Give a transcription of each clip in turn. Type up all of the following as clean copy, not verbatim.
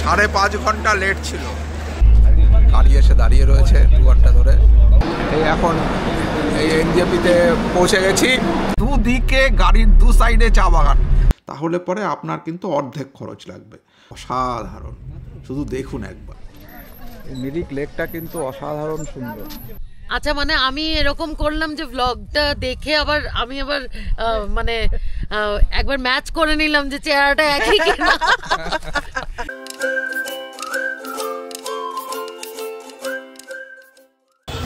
5.5 ঘন্টা লেট ছিল। গাড়ি এসে দাঁড়িয়ে রয়েছে 2 ঘন্টা ধরে। এই এখন এই এনজেপিতে পৌঁছে গেছি। দুদিকে গাড়ির দু সাইডে চা বাগান। তাহলে পরে আপনার কিন্তু অর্ধেক খরচ লাগবে। অসাধারণ, শুধু দেখুন একবার। এই মিরিক লেকটা কিন্তু অসাধারণ সুন্দর। আচ্ছা, মানে আমি এরকম করলাম যে ব্লগটা দেখে আমি আবার মানে একবার ম্যাচ করে নিলাম যে চেহারাটা একই কিনা।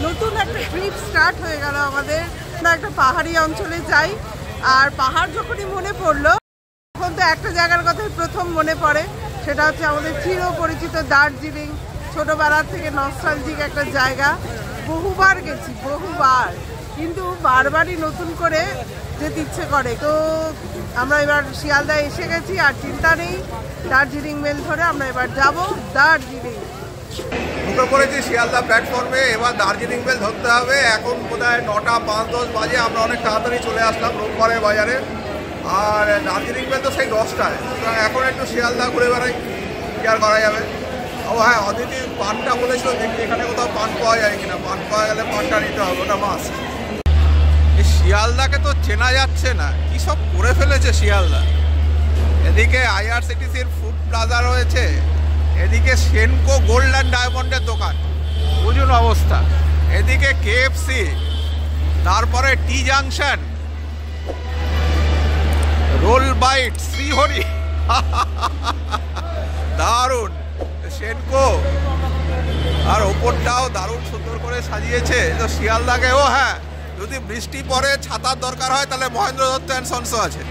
নতুন একটা ট্রিপ স্টার্ট হয়ে গেল আমাদের। একটা পাহাড়ি অঞ্চলে যাই, আর পাহাড় যখনই মনে পড়লো তখন তো একটা জায়গার কথাই প্রথম মনে পড়ে, সেটা হচ্ছে আমাদের চির পরিচিত দার্জিলিং। ছোটবেলা থেকে নস্টালজিক একটা জায়গা, বহুবার গেছি, বহুবার, কিন্তু বারবারই নতুন করে যেতে ইচ্ছে করে। তো আমরা এবার শিয়ালদায় এসে গেছি, আর চিন্তা নেই, দার্জিলিং মেল ধরে আমরা এবার যাব দার্জিলিং। ঢুকে পড়েছি শিয়ালদা প্ল্যাটফর্মে। এবার দার্জিলিং মেল ধরতে হবে। এখন বোধহয় 9টা 5-10 বাজে। আমরা অনেক তাড়াতাড়ি চলে আসলাম রোববারের বাজারে। আর দার্জিলিং মেল তো সেই 10টায়। এখন একটু শিয়ালদা ঘুরে বেড়াই, কি আর করা যাবে। ও হ্যাঁ, অদিতি পানটা বলেছিল, দেখি এখানে কোথাও পান পাওয়া যায় কিনা। পান পাওয়া গেলে পানটা নিতে হবে, ওটা মাস্ট। এই শিয়ালদাকে তো চেনা যাচ্ছে না, কি সব করে ফেলেছে শিয়ালদা। এদিকে আইআরসিটিসির ফুড প্লাজা রয়েছে, এদিকে সেনকো গোল্ড অ্যান্ড ডায়মন্ডের দোকান, বুঝুন অবস্থা। এদিকে কেএফসি, তারপরে টি জাংশন, রোল বাইট, শ্রীহরি, দারুণ সেনকো। আর ওপরটাও দারুণ সুন্দর করে সাজিয়েছে তো শিয়ালদাকে। ও হ্যাঁ, যদি বৃষ্টি পড়ে ছাতার দরকার হয় তাহলে মহেন্দ্র দত্ত অ্যান্ড সন্স আছে,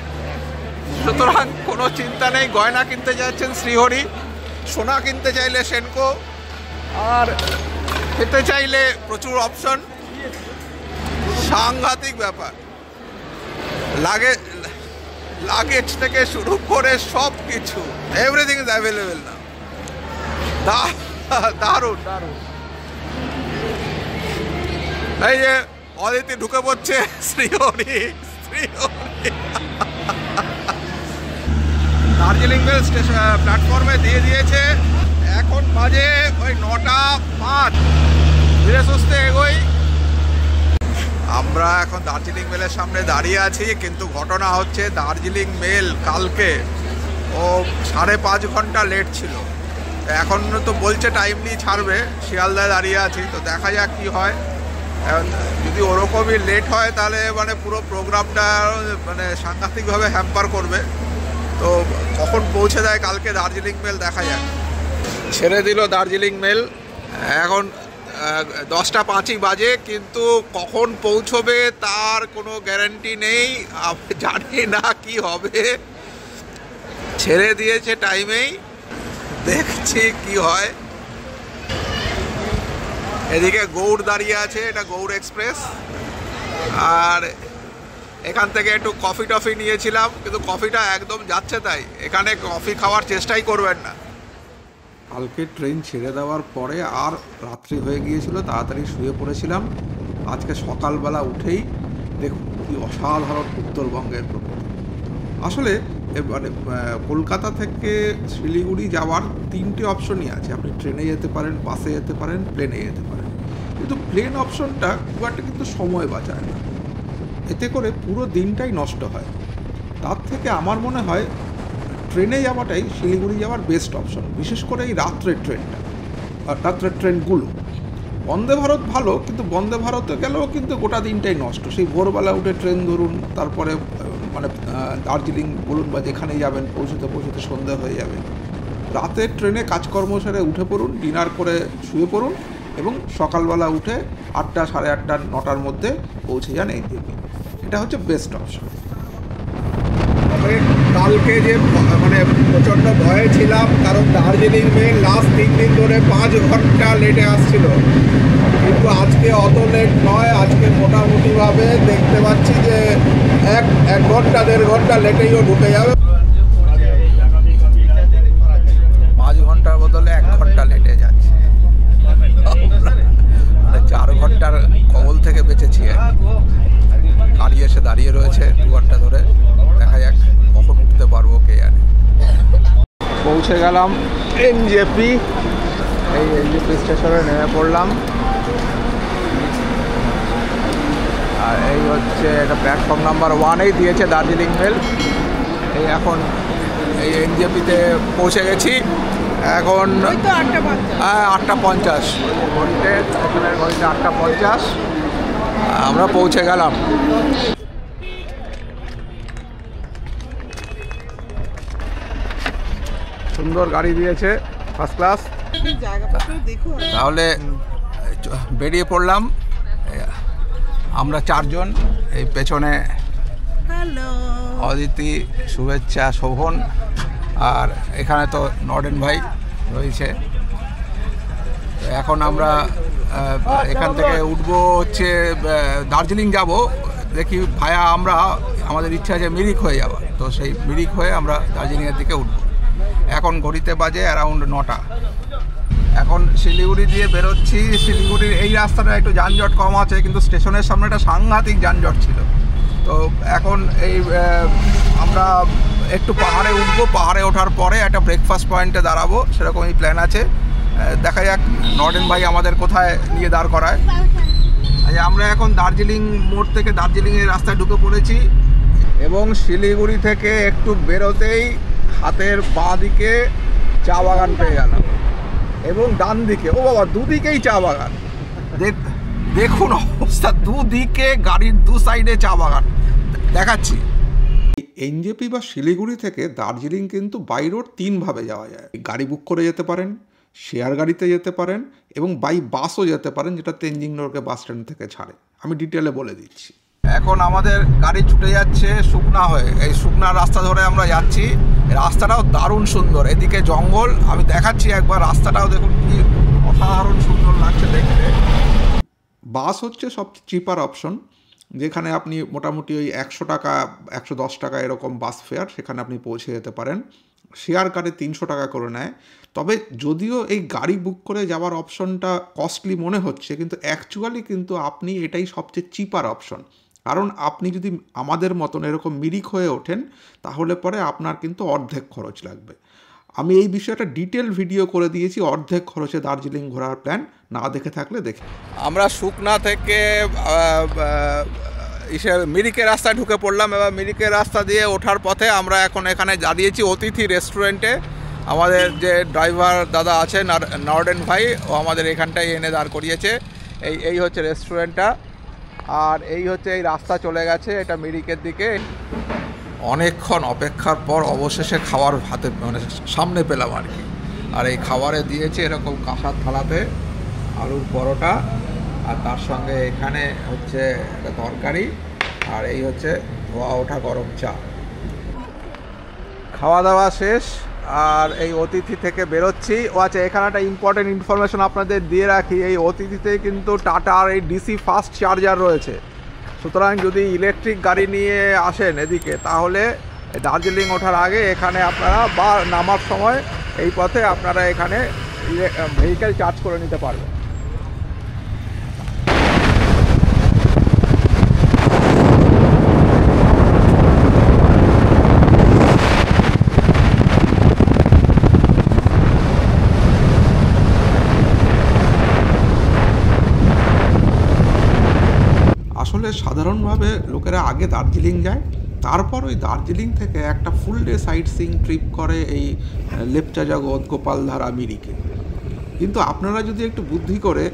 সুতরাং কোনো চিন্তা নেই। গয়না কিনতে যাচ্ছেন শ্রীহরি, সোনা কিনতে চাইলে সেনকো, আর খেতে চাইলে প্রচুর অপশন। সাংঘাতিক ব্যাপার। লাগেজ থেকে শুরু করে সব কিছু, এভরিথিং ইজ অ্যাভেলেবেল না। দারুণ দারুণ। এই যে অদিতি ঢুকে পড়ছে শ্রীহরি। দার্জিলিং মেল স্টেশন প্ল্যাটফর্মে দিয়ে দিয়েছে। এখন বাজে ওই 9টা 5। ধীরে সুস্থে এগোই। আমরা এখন দার্জিলিং মেলের সামনে দাঁড়িয়ে আছি, কিন্তু ঘটনা হচ্ছে দার্জিলিং মেল কালকে ও 5.5 ঘন্টা লেট ছিল। এখন তো বলছে টাইমলি ছাড়বে। শিয়ালদায় দাঁড়িয়ে আছি, তো দেখা যাক কি হয়। যদি ওরকমই লেট হয় তাহলে মানে পুরো প্রোগ্রামটা মানে সাংঘাতিকভাবে হ্যাম্পার করবে। তো কখন পৌঁছে দেয় কালকে দার্জিলিং মেল, দেখা যাক। ছেড়ে দিল দার্জিলিং মেল। এখন 10টা 5 বাজে, কিন্তু কখন পৌঁছবে তার কোনো গ্যারান্টি নেই। জানি না কি হবে। ছেড়ে দিয়েছে টাইমেই, দেখছি কি হয়। এদিকে গৌড় দাঁড়িয়ে আছে, এটা গৌড় এক্সপ্রেস। আর এখান থেকে একটু কফি টফি নিয়েছিলাম, কিন্তু কফিটা একদম যাচ্ছে তাই। এখানে কফি খাওয়ার চেষ্টাই করবেন না। কালকে ট্রেন ছেড়ে দেওয়ার পরে আর রাত্রি হয়ে গিয়েছিল, তাড়াতাড়ি শুয়ে পড়েছিলাম। আজকে সকালবেলা উঠেই দেখুন কি অসাধারণ উত্তরবঙ্গের প্রকৃতি। আসলে মানে কলকাতা থেকে শিলিগুড়ি যাওয়ার 3টে অপশনই আছে। আপনি ট্রেনে যেতে পারেন, বাসে যেতে পারেন, প্লেনে যেতে পারেন। কিন্তু প্লেন অপশনটা খুব একটা কিন্তু সময় বাঁচায় না, এতে করে পুরো দিনটাই নষ্ট হয়। তার থেকে আমার মনে হয় ট্রেনে যাওয়াটাই শিলিগুড়ি যাওয়ার বেস্ট অপশন, বিশেষ করে এই রাত্রের ট্রেনটা, রাত্রের ট্রেনগুলো। বন্দে ভারত ভালো, কিন্তু বন্দে ভারতে গেলেও কিন্তু গোটা দিনটাই নষ্ট। সেই ভোরবেলা উঠে ট্রেন ধরুন, তারপরে মানে দার্জিলিং বলুন বা যেখানে যাবেন, পৌঁছতে পৌঁছতে সন্ধ্যা হয়ে যাবে। রাতের ট্রেনে কাজকর্ম সেরে উঠে পড়ুন, ডিনার করে শুয়ে পড়ুন, এবং সকালবেলা উঠে 8টা 8:30 9টার মধ্যে পৌঁছে যান এই দিকে। এটা হচ্ছে বেস্ট অপশন। তবে কালকে যে মানে প্রচণ্ড ভয়ে ছিলাম, কারণ দার্জিলিং মেল লাস্ট 3 দিন ধরে 5 ঘন্টা লেটে আসছিল, কিন্তু আজকে অত লেট নয়। আজকে মোটামুটিভাবে দেখতে পাচ্ছি যে 1 ঘন্টা 1.5 ঘন্টা লেটেইও ঢুকে যাবে। 5 ঘন্টার বদলে 1 ঘন্টা লেটে যাচ্ছে। 4 ঘন্টার কবল থেকে বেঁচেছি। গাড়ি এসে দাঁড়িয়ে রয়েছে 2 ঘন্টা ধরে। দেখা যাক কখন উঠতে পারবো, কে জানে। পৌঁছে গেলাম এনজেপি। এই এনজেপি স্টেশনে নেমে পড়লাম। আর এই হচ্ছে এটা প্ল্যাটফর্ম নাম্বার 1-এই দিয়েছে দার্জিলিং মেল। এই এখন এই এনজেপিতে পৌঁছে গেছি। এখন 8:50 ঘড়িতে, স্টেশনের ঘড়িতে 8:50 আমরা পৌঁছে গেলাম। সুন্দর গাড়ি দিয়েছে, ফার্স্ট ক্লাস। তাহলে বেরিয়ে পড়লাম আমরা 4 জন। এই পেছনে অদিতি, শুভেচ্ছা, শোভন, আর এখানে তো নর্ডেন ভাই রয়েছে। এখন আমরা এখান থেকে উঠবো হচ্ছে দার্জিলিং যাব। দেখি ভায়া আমাদের ইচ্ছা আছে মিরিক হয়ে যাওয়া, তো সেই মিরিক হয়ে আমরা দার্জিলিংয়ের দিকে উঠবো। এখন ঘড়িতে বাজে অ্যারাউন্ড 9টা। এখন শিলিগুড়ি দিয়ে বেরোচ্ছি। শিলিগুড়ির এই রাস্তাটা একটু যানজট কম আছে, কিন্তু স্টেশনের সামনে একটা সাংঘাতিক যানজট ছিল। তো এখন এই আমরা একটু পাহাড়ে উঠবো, পাহাড়ে ওঠার পরে একটা ব্রেকফাস্ট পয়েন্টে দাঁড়াবো, সেরকমই প্ল্যান আছে। দেখা যাক নর্ডেন ভাই আমাদের কোথায় নিয়ে দাঁড় করায়। আমরা এখন দার্জিলিং মোড় থেকে দার্জিলিংয়ের রাস্তায় ঢুকে পড়েছি এবং শিলিগুড়ি থেকে একটু বেরোতেই হাতের বাঁ দিকে চা বাগান পেয়ে গেলাম এবং ডান দিকে, ও বাবা, দুদিকেই চা বাগান। দেখুন অবস্থা, দুদিকে গাড়ির দু সাইডে চা বাগান। দেখাচ্ছি। এনজেপি বা শিলিগুড়ি থেকে দার্জিলিং কিন্তু বাই রোড 3 ভাবে যাওয়া যায়। গাড়ি বুক করে যেতে পারেন, শেয়ার গাড়িতে যেতে পারেন এবং বাই বাসও যেতে পারেন, যেটা তেনজিং নরকে বাস স্ট্যান্ড থেকে ছাড়ে। আমি ডিটেলে বলে দিচ্ছি। এখন আমাদের গাড়ি ছুটে যাচ্ছে শুকনা হয়ে। এই শুকনা রাস্তা ধরে আমরা যাচ্ছি। রাস্তাটাও দারুণ সুন্দর, এদিকে জঙ্গল। আমি দেখাচ্ছি একবার রাস্তাটাও, দেখুন কি অসাধারণ সুন্দর লাগছে দেখতে। বাস হচ্ছে সবচেয়ে চিপার অপশন, যেখানে আপনি মোটামুটি ওই 100 টাকা 110 টাকা এরকম বাস ফেয়ার, সেখানে আপনি পৌঁছে যেতে পারেন। শেয়ার কারে 300 টাকা করে নেয়। তবে যদিও এই গাড়ি বুক করে যাওয়ার অপশনটা কস্টলি মনে হচ্ছে, কিন্তু অ্যাকচুয়ালি কিন্তু আপনি এটাই সবচেয়ে চিপার অপশন। কারণ আপনি যদি আমাদের মতন এরকম মিরিক হয়ে ওঠেন, তাহলে পরে আপনার কিন্তু অর্ধেক খরচ লাগবে। আমি এই বিষয়টা ডিটেল ভিডিও করে দিয়েছি, অর্ধেক খরচে দার্জিলিং ঘোরার প্ল্যান। না দেখে থাকলে দেখে। আমরা শুকনা থেকে মিরিকের রাস্তায় ঢুকে পড়লাম। এবার মিরিকের রাস্তা দিয়ে ওঠার পথে আমরা এখন এখানে দাঁড়িয়েছি অতিথি রেস্টুরেন্টে। আমাদের যে ড্রাইভার দাদা আছে নর্ডেন ভাই, ও আমাদের এখানটায় এনে দাঁড় করিয়েছে। এই হচ্ছে রেস্টুরেন্টটা, আর এই হচ্ছে এই রাস্তা চলে গেছে এটা মিরিকের দিকে। অনেকক্ষণ অপেক্ষার পর অবশেষে খাবার হাতে মানে সামনে পেলাম আর কি। আর এই খাবারে দিয়েছে এরকম কাঁসার থালাতে আলুর পরোটা, আর তার সঙ্গে এখানে হচ্ছে একটা তরকারি, আর এই হচ্ছে ধোয়া ওঠা গরম চা। খাওয়া দাওয়া শেষ, আর এই অতিথি থেকে বেরোচ্ছি। ও আচ্ছা, এখানে একটা ইম্পর্টেন্ট ইনফরমেশন আপনাদের দিয়ে রাখি। এই অতিথিতে কিন্তু টাটার এই ডিসি ফাস্ট চার্জার রয়েছে। সুতরাং যদি ইলেকট্রিক গাড়ি নিয়ে আসেন এদিকে, তাহলে দার্জিলিং ওঠার আগে এখানে আপনারা বা নামার সময় এই পথে আপনারা এখানে ভেহিকেল চার্জ করে নিতে পারবেন। আসলে সাধারণভাবে লোকেরা আগে দার্জিলিং যায়, তারপর ওই দার্জিলিং থেকে একটা ফুল ডে সাইট সিইং ট্রিপ করে এই লেপচা জগৎ, গোপালধারা, মিরিকে। কিন্তু আপনারা যদি একটু বুদ্ধি করে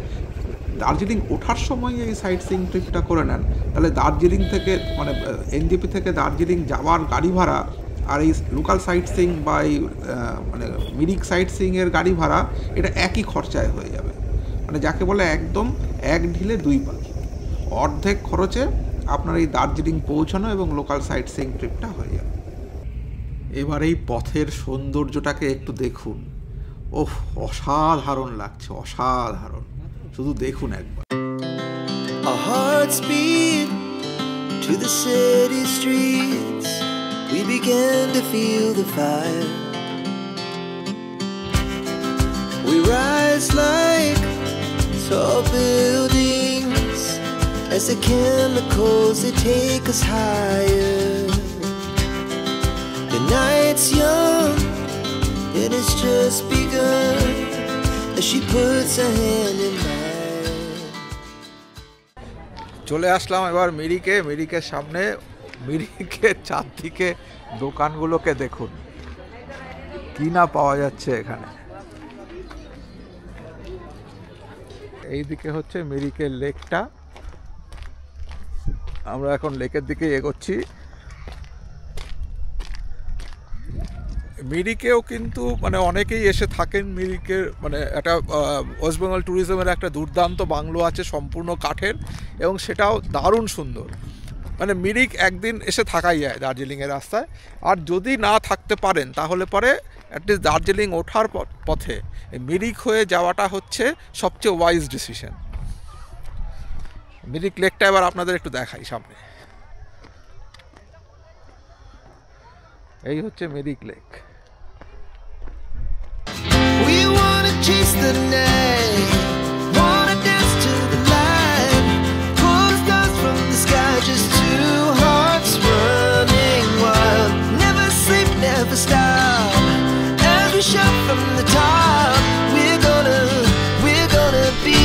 দার্জিলিং ওঠার সময় এই সাইট সিইং ট্রিপটা করে নেন, তাহলে দার্জিলিং থেকে মানে এনজেপি থেকে দার্জিলিং যাওয়ার গাড়ি ভাড়া আর এই লোকাল সাইট সিইং বা এই মানে মিরিক সাইট সিইংয়ের গাড়ি ভাড়া, এটা একই খরচায় হয়ে যাবে। মানে যাকে বলে একদম এক ঢিলে 2 পাখি। অর্ধেক খরচে আপনার এই দার্জিলিং পৌঁছানো এবং লোকাল সাইট সিইং ট্রিপটা হয়ে যাবে। এবার এই পথের সৌন্দর্যটাকে একটু দেখুন। ওহ, অসাধারণ লাগছে, অসাধারণ। শুধু দেখুন একবার। Our hearts beat to the city streets. We began to feel the fire. We rise like tall buildings as the chemicals, they take us higher. The night's young and it's just begun as she puts her hand in mine. চলে আসলাম এবার মিরিকের সামনে। মিরিকের চারদিকে দোকানগুলোকে দেখুন, কি না পাওয়া যাচ্ছে এখানে। এইদিকে হচ্ছে মিরিকের লেকটা, আমরা এখন লেকের দিকে এগোচ্ছি। মিরিকেও কিন্তু মানে অনেকেই এসে থাকেন। মিরিকের মানে একটা ওয়েস্ট বেঙ্গল ট্যুরিজমের একটা দুর্দান্ত বাংলো আছে সম্পূর্ণ কাঠের, এবং সেটাও দারুণ সুন্দর। মানে মিরিক একদিন এসে থাকাই যায় দার্জিলিংয়ের রাস্তায়। আর যদি না থাকতে পারেন তাহলে পরে অ্যাটলিস্ট দার্জিলিং ওঠার পথে মিরিক হয়ে যাওয়াটা হচ্ছে সবচেয়ে ওয়াইজ ডিসিশন। মিরিক লেকটা এবার আপনাদের একটু দেখাই সামনে। এই হচ্ছে Mirik lake. We wanna chase the night, wanna dance to the light, pull stars from the sky, just two hearts running wild. Never sleep, never stop, as we shout from the top. We're gonna be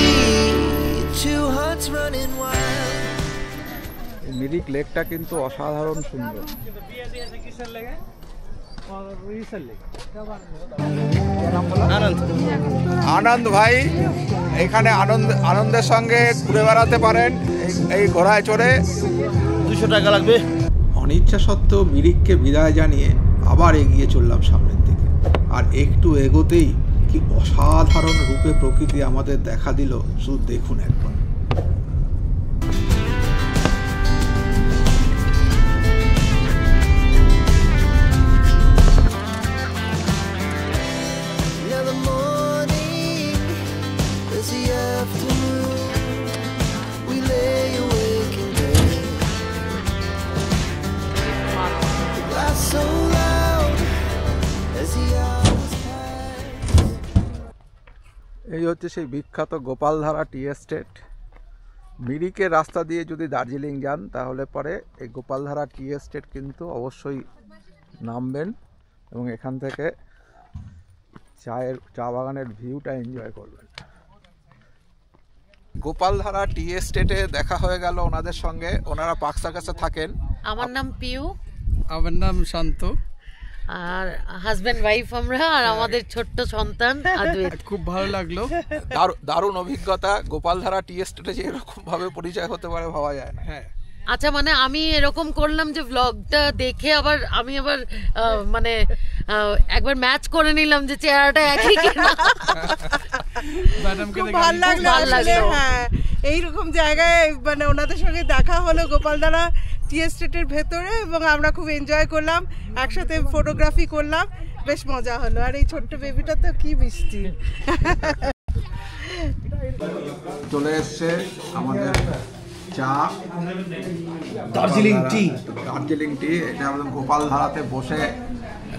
two hearts running wild. Mirik লেকটা কিন্তু অসাধারণ সুন্দর। আনন্দ ভাই এখানে আনন্দের সঙ্গে ঘুরে বেড়াতে পারেন এই ঘোড়ায় চড়ে। 200 টাকা লাগবে। অনিচ্ছা সত্ত্বেও মিরিককে বিদায় জানিয়ে আবার এগিয়ে চললাম সামনের দিকে। আর একটু এগোতেই কি অসাধারণ রূপে প্রকৃতি আমাদের দেখা দিল, শুধু দেখুন একবার। Now the morning is the afternoon. We lay awake in bed. The glass so loud as the hours pass. এই হচ্ছে সেই বিখ্যাত গোপালধারা টি এস্টেট। মিরিকের রাস্তা দিয়ে যদি দার্জিলিং যান তাহলে পরে এই গোপালধারা টি এস্টেট কিন্তু অবশ্যই নামবেন এবং এখান থেকে চা বাগানের ভিউটা এনজয় করবেন। গোপালধারা টি এস্টেটে দেখা হয়ে গেল ওনাদের সঙ্গে। ওনারা পার্ক সার্কাসে থাকেন। আমার নাম পিউ, আমার নাম শান্ত। আর হাজবেন্ড ওয়াইফ আমরা, আর আমাদের ছোট্ট সন্তান আদ্বৈত। খুব ভালো লাগলো, দারুণ অভিজ্ঞতা। গোপালধারা টি এস্টেটে যে এরকম ভাবে পরিচয় হতে পারে ভাবা যায় না। হ্যাঁ আচ্ছা, মানে আমি এরকম করলাম যে ব্লগটা দেখে আমি আবার মানে একবার ম্যাচ করে নিলাম যে চেহারাটা একই কিনা। ম্যাডামকে খুব ভালো লাগলো আসলে। হ্যাঁ, এইরকম জায়গায় মানে ওনাদের সঙ্গে দেখা হলো গোপালধারা টি এস্টেটের ভেতরে, এবং আমরা খুব এনজয় করলাম, একসাথে ফটোগ্রাফি করলাম, বেশ মজা হলো। আর এই ছোট্ট বেবিটা তো কি মিষ্টি। চলে এসছে আমাদের চা, দার্জিলিং টি। এটা আমাদের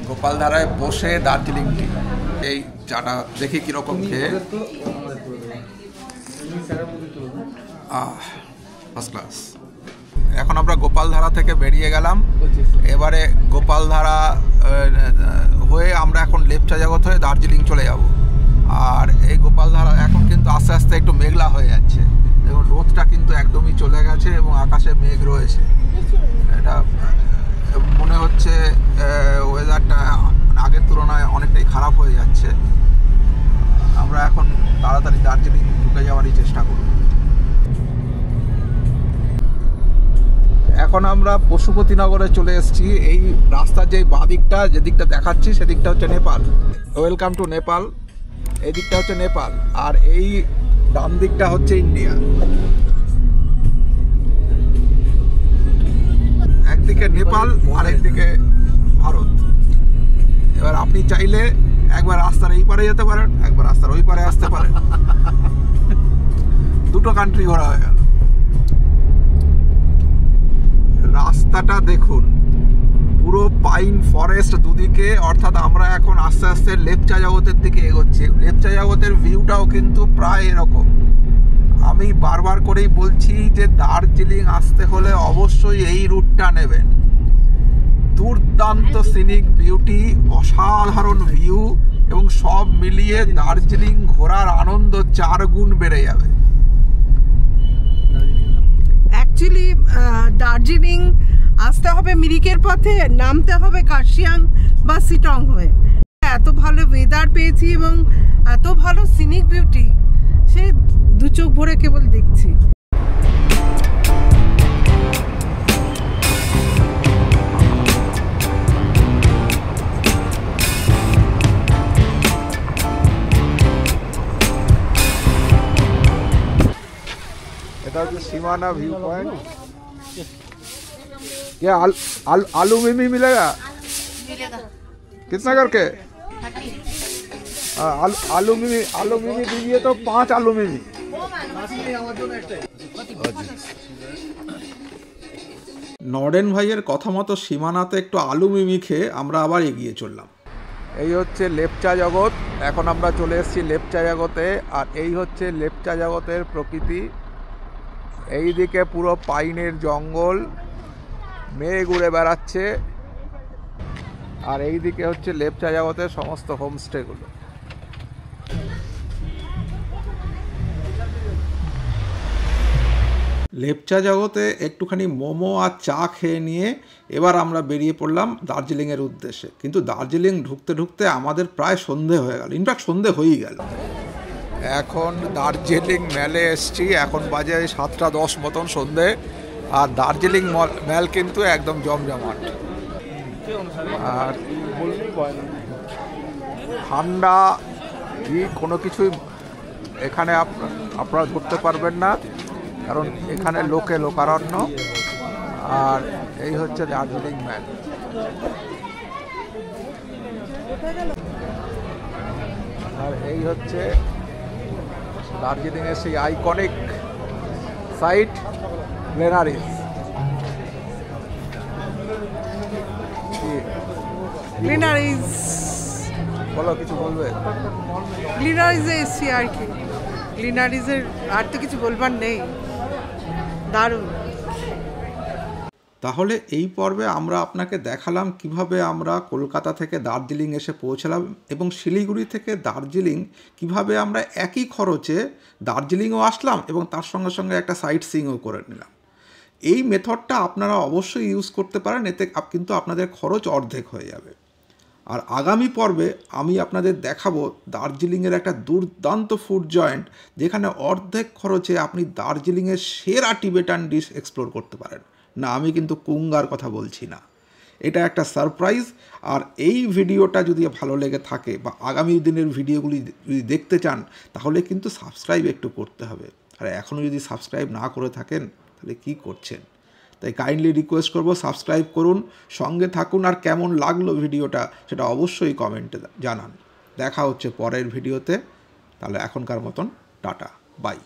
গোপালধারায় বসে দার্জিলিং টি। এই চাটা দেখি কিরকম খেয়ে। First class. এখন আমরা গোপালধারা থেকে বেরিয়ে গেলাম। এবারে গোপালধারা হয়ে আমরা এখন লেপচা জগৎ হয়ে দার্জিলিং চলে যাব। আর এই গোপালধারা এখন কিন্তু আস্তে আস্তে একটু মেঘলা হয়ে যাচ্ছে এবং রোদটা কিন্তু একদমই চলে গেছে এবং আকাশে মেঘ রয়েছে। এটা মনে হচ্ছে ওয়েদারটা আগের তুলনায় অনেকটাই খারাপ হয়ে যাচ্ছে। আমরা এখন তাড়াতাড়ি দার্জিলিং ঢুকে যাওয়ারই চেষ্টা করব। এখন আমরা পশুপতিনগরে চলে এসেছি। এই রাস্তার যে বাঁ দিকটা যেদিকটা দেখাচ্ছি সেদিকটা হচ্ছে নেপাল। Welcome to Nepal. এই দিকটা হচ্ছে নেপাল আর এই ডান দিকটা হচ্ছে ইন্ডিয়া। একদিকে নেপাল আর একদিকে ভারত। এবার আপনি চাইলে একবার রাস্তার এই পারে যেতে পারেন, একবার রাস্তার ওই পারে আসতে পারেন। দুটো কান্ট্রি ঘোরা হয়ে গেল। রাস্তাটা দেখুন, পুরো পাইন ফরেস্ট দুদিকে। অর্থাৎ আমরা এখন আস্তে আস্তে লেপচা জগতের দিকে এগোচ্ছি। লেপচা জগতের ভিউটাও কিন্তু প্রায় এরকম। আমি বারবার করেই বলছি যে দার্জিলিং আসতে হলে অবশ্যই এই রুটটা নেবেন। দুর্দান্ত সিনিক বিউটি, অসাধারণ ভিউ এবং সব মিলিয়ে দার্জিলিং ঘোরার আনন্দ 4 গুণ বেড়ে যাবে। অ্যাকচুয়ালি দার্জিলিং আসতে হবে মিরিকের পথে, নামতে হবে কার্শিয়াং বা সিটং হয়ে। এত ভালো ওয়েদার পেয়েছি এবং এত ভালো সিনিক বিউটি, সে দু চোখ ভরে কেবল দেখছি। এটা হচ্ছে সীমানা ভিউ পয়েंट। क्या आलू मिमी मिलेगा? कितना करके? आलू मिमी दीजिए तो 5 आलू मिमी। নরেন ভাইয়ের কথা মতো সীমানাতে একটু আলু মিমি খেয়ে আমরা আবার এগিয়ে চললাম। এই হচ্ছে লেপচা জগৎ। এখন আমরা চলে এসেছি লেপচা জগতে, আর এই হচ্ছে লেপচা জগতের প্রকৃতি। এই দিকে পুরো পাইনের জঙ্গল, মেঘ উড়ে বেড়াচ্ছে, আর এই দিকে হচ্ছে লেপচা জগতের সমস্ত হোমস্টেগুলো। লেপচা জগতে একটুখানি মোমো আর চা খেয়ে নিয়ে এবার আমরা বেরিয়ে পড়লাম দার্জিলিংয়ের উদ্দেশ্যে। কিন্তু দার্জিলিং ঢুকতে ঢুকতে আমাদের প্রায় সন্ধে হয়ে গেল, ইনফ্যাক্ট সন্ধে হয়েই গেল। এখন দার্জিলিং ম্যালে এসছি, এখন বাজে 7:10 মতন সন্ধে, আর দার্জিলিং ম্যাল কিন্তু একদম জমজমাট। আর ঠান্ডা কি কোনো কিছুই এখানে আপনারা ধরতে পারবেন না, কারণ এখানে লোকে লোকারণ্য। আর এই হচ্ছে দার্জিলিং ম্যাল। আর এই হচ্ছে দার্জিলিংয়ের সেই আইকনিক সাইট গ্লেনারিস। গ্লিনারিজ, বলো, কিছু বলবে? গ্লিনারিজে এসছি আর কি। গ্লিনারিজের আর তো কিছু বলবার নেই, দারুণ। তাহলে এই পর্বে আমরা আপনাকে দেখালাম কিভাবে আমরা কলকাতা থেকে দার্জিলিং এসে পৌঁছালাম, এবং শিলিগুড়ি থেকে দার্জিলিং কিভাবে আমরা একই খরচে দার্জিলিংও আসলাম এবং তার সঙ্গে সঙ্গে একটা সাইট সিইংও করে নিলাম। এই মেথডটা আপনারা অবশ্যই ইউজ করতে পারেন, এতে কিন্তু আপনাদের খরচ অর্ধেক হয়ে যাবে। আর আগামী পর্বে আমি আপনাদের দেখাবো দার্জিলিংয়ের একটা দুর্দান্ত ফুড জয়েন্ট, যেখানে অর্ধেক খরচে আপনি দার্জিলিংয়ের সেরা টিবেটান ডিশ এক্সপ্লোর করতে পারেন। না, আমি কিন্তু কুঙ্গার কথা বলছি না, এটা একটা সারপ্রাইজ। আর এই ভিডিওটা যদি ভালো লেগে থাকে বা আগামী দিনের ভিডিওগুলি যদি দেখতে চান, তাহলে কিন্তু সাবস্ক্রাইব একটু করতে হবে। আর এখনও যদি সাবস্ক্রাইব না করে থাকেন, তাহলে কি করছেন? তাই কাইন্ডলি রিকোয়েস্ট করব, সাবস্ক্রাইব করুন, সঙ্গে থাকুন। আর কেমন লাগলো ভিডিওটা সেটা অবশ্যই কমেন্টে জানান। দেখা হচ্ছে পরের ভিডিওতে। তাহলে এখনকার মতন টাটা, বাই।